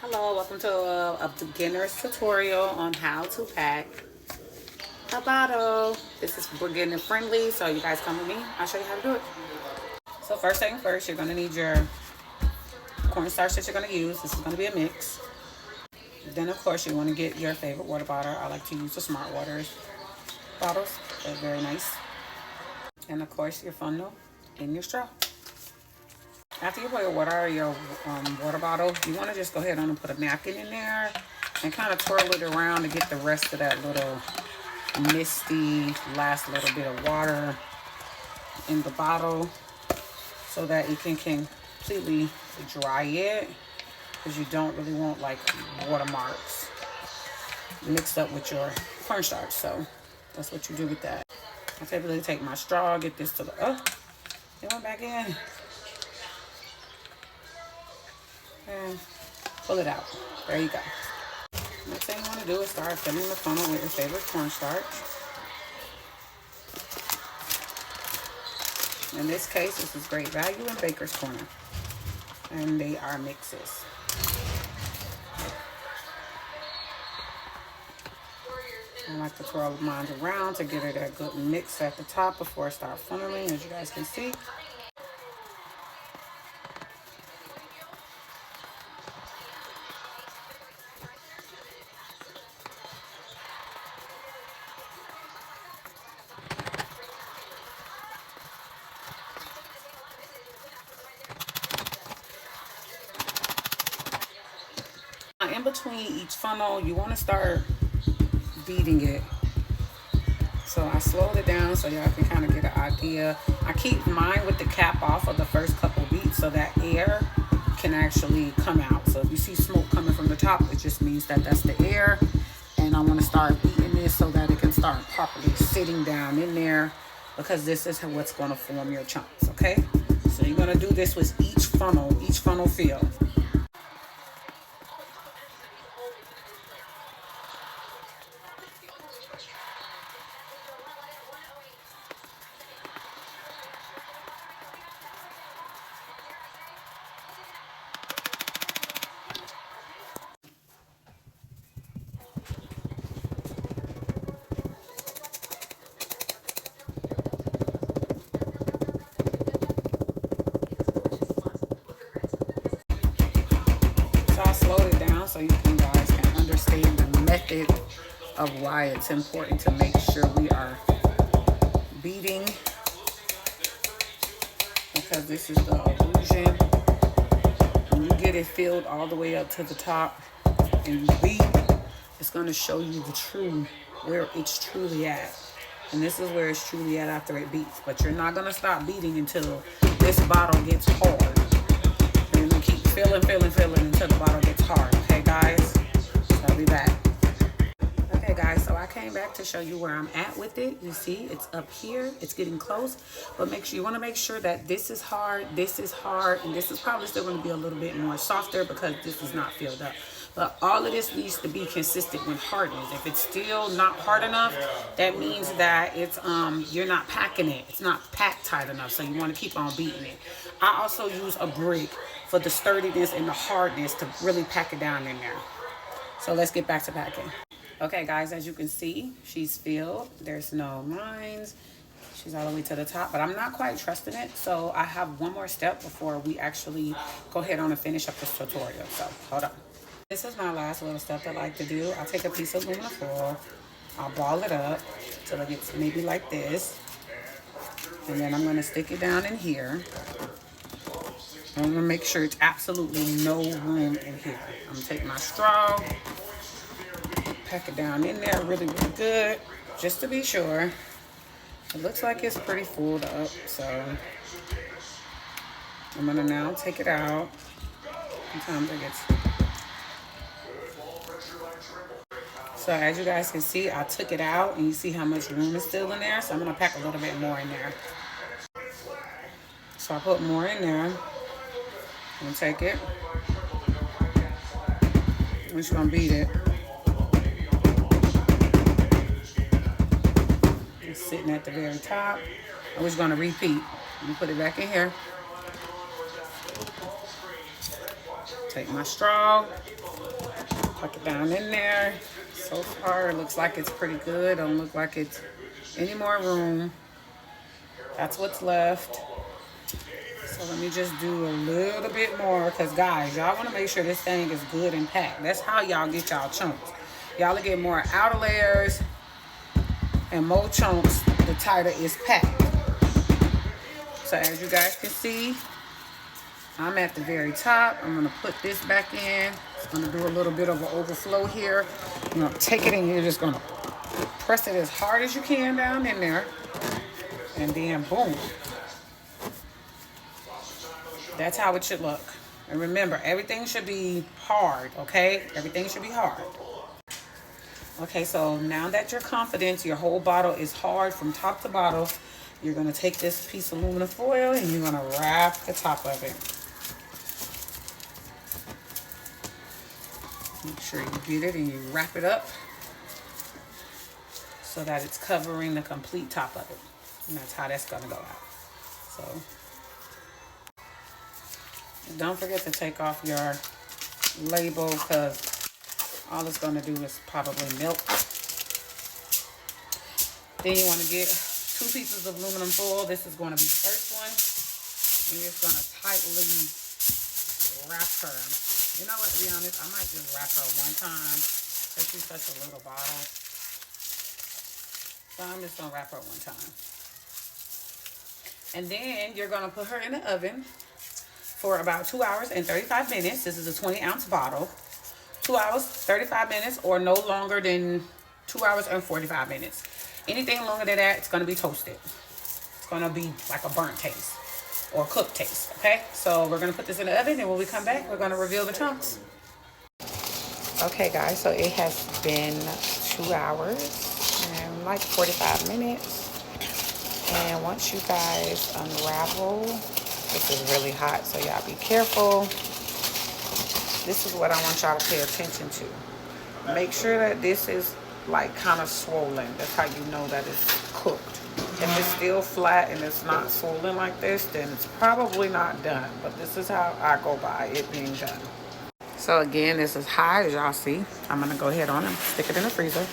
Hello, welcome to a beginner's tutorial on how to pack a bottle. This is beginner friendly, so you guys come with me. I'll show you how to do it. So first thing first, you're gonna need your cornstarch that you're gonna use. This is gonna be a mix. Then of course you wanna get your favorite water bottle. I like to use the Smart Waters bottles. They're very nice. And of course your funnel and your straw. After you put your water in your water bottle, you want to just go ahead and put a napkin in there and kind of twirl it around to get the rest of that little misty last little bit of water in the bottle so that you can completely dry it, because you don't really want like watermarks mixed up with your cornstarch. So that's what you do with that. I typically take my straw, get this to the it went back in. And pull it out. There you go. Next thing you want to do is start filling the funnel with your favorite cornstarch. In this case, this is Great Value and Baker's Corner. And they are mixes. I like to twirl mine around to get it a good mix at the top before I start funneling, as you guys can see. In between each funnel, you want to start beating it. So I slowed it down so y'all can kind of get an idea. I keep mine with the cap off of the first couple beats so that air can actually come out. So if you see smoke coming from the top, it just means that that's the air. And I want to start beating this so that it can start properly sitting down in there, because this is what's going to form your chunks, okay? So you're going to do this with each funnel fill. So you guys can understand the method of why it's important to make sure we are beating, because this is the illusion. When you get it filled all the way up to the top and you beat, it's going to show you the true, where it's truly at. And this is where it's truly at after it beats. But you're not going to stop beating until this bottle gets hard. You're going to keep filling until the bottle gets hard. Okay, guys? So I'll be back. Okay, guys, so I came back to show you where I'm at with it. You see, it's up here. It's getting close. But you want to make sure that this is hard, and this is probably still going to be a little bit more softer because this is not filled up. But all of this needs to be consistent with hardness. If it's still not hard enough, that means that it's you're not packing it. It's not packed tight enough, so you want to keep on beating it. I also use a brick for the sturdiness and the hardness to really pack it down in there. So let's get back to packing. Okay, guys, as you can see, she's filled. There's no lines. She's all the way to the top, but I'm not quite trusting it. So I have one more step before we actually go ahead on and finish up this tutorial. So hold on. This is my last little step that I like to do. I'll take a piece of aluminum foil. I'll ball it up till it gets maybe like this. And then I'm going to stick it down in here. I'm going to make sure it's absolutely no room in here. I'm going to take my straw, pack it down in there really good, just to be sure. It looks like it's pretty full up, so I'm going to now take it out. Sometimes it gets... So as you guys can see, I took it out and you see how much room is still in there. So I'm going to pack a little bit more in there. So I put more in there. I'm going to take it. I'm just going to beat it. It's sitting at the very top. I'm just going to repeat. Let me put it back in here. Take my straw, tuck it down in there. So far, it looks like it's pretty good. Don't look like it's any more room. That's what's left. So let me just do a little bit more, because guys, y'all want to make sure this thing is good and packed. That's how y'all get y'all chunks. Y'all will get more outer layers and more chunks the tighter it's packed. So as you guys can see, I'm at the very top. I'm going to put this back in. It's going to do a little bit of an overflow here. You're going to take it and you're just going to press it as hard as you can down in there. And then boom. That's how it should look. And remember, everything should be hard, okay? Everything should be hard. Okay, so now that you're confident your whole bottle is hard from top to bottom, you're going to take this piece of aluminum foil and you're going to wrap the top of it. Make sure you get it and you wrap it up so that it's covering the complete top of it. And that's how that's going to go out. So don't forget to take off your label, because all it's going to do is probably melt. Then you want to get 2 pieces of aluminum foil. This is going to be the first one. And you're just going to tightly wrap her. You know what, to be honest, I might just wrap her one time, because she's such a little bottle. So I'm just going to wrap her one time. And then you're going to put her in the oven for about 2 hours and 35 minutes. This is a 20-ounce bottle. 2 hours, 35 minutes, or no longer than 2 hours and 45 minutes. Anything longer than that, it's going to be toasted. It's going to be like a burnt taste or cooked taste, okay? So we're going to put this in the oven, and when we come back, we're going to reveal the chunks. Okay, guys, so it has been 2 hours and like 45 minutes. And once you guys unravel, this is really hot, so y'all be careful. This is what I want y'all to pay attention to. Make sure that this is like kind of swollen. That's how you know that it's cooked. If it's still flat and it's not swollen like this, then it's probably not done. But this is how I go by it being done. So again, this is hot, as y'all see. I'm gonna go ahead on and stick it in the freezer.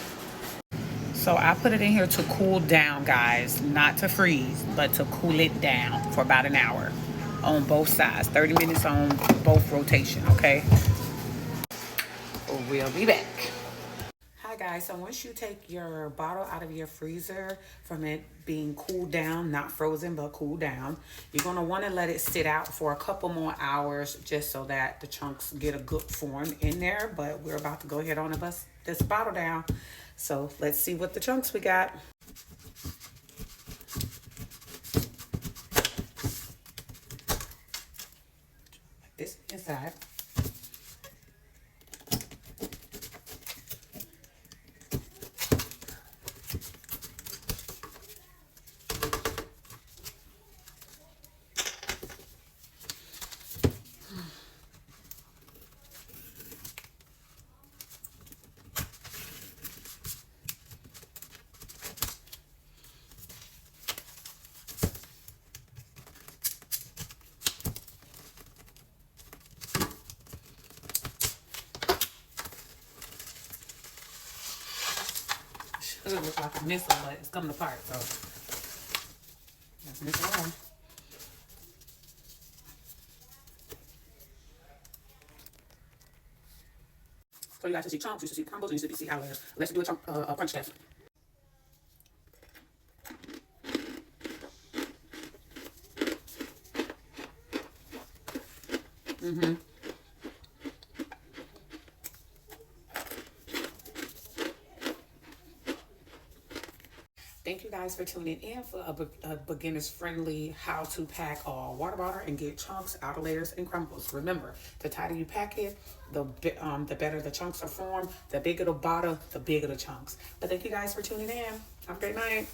So I put it in here to cool down, guys. Not to freeze, but to cool it down for about an hour on both sides. 30 minutes on both rotation, okay? We'll be back. Hi guys, so once you take your bottle out of your freezer from it being cooled down, not frozen, but cooled down, you're gonna wanna let it sit out for a couple more hours just so that the chunks get a good form in there. But we're about to go ahead on and bust this bottle down. So let's see what the chunks we got. Like this inside. It looks like a missile, but it's coming apart, so let's mix it on. So you guys should see chunks, you should see crumbles, and you should see how layers. Let's do a chunk, a crunch test. Thank you guys for tuning in for a beginner's friendly how to pack a water bottle and get chunks, outer layers, and crumbles. Remember, the tighter you pack it, the better the chunks are formed. The bigger the bottle, the bigger the chunks. But thank you guys for tuning in. Have a great night.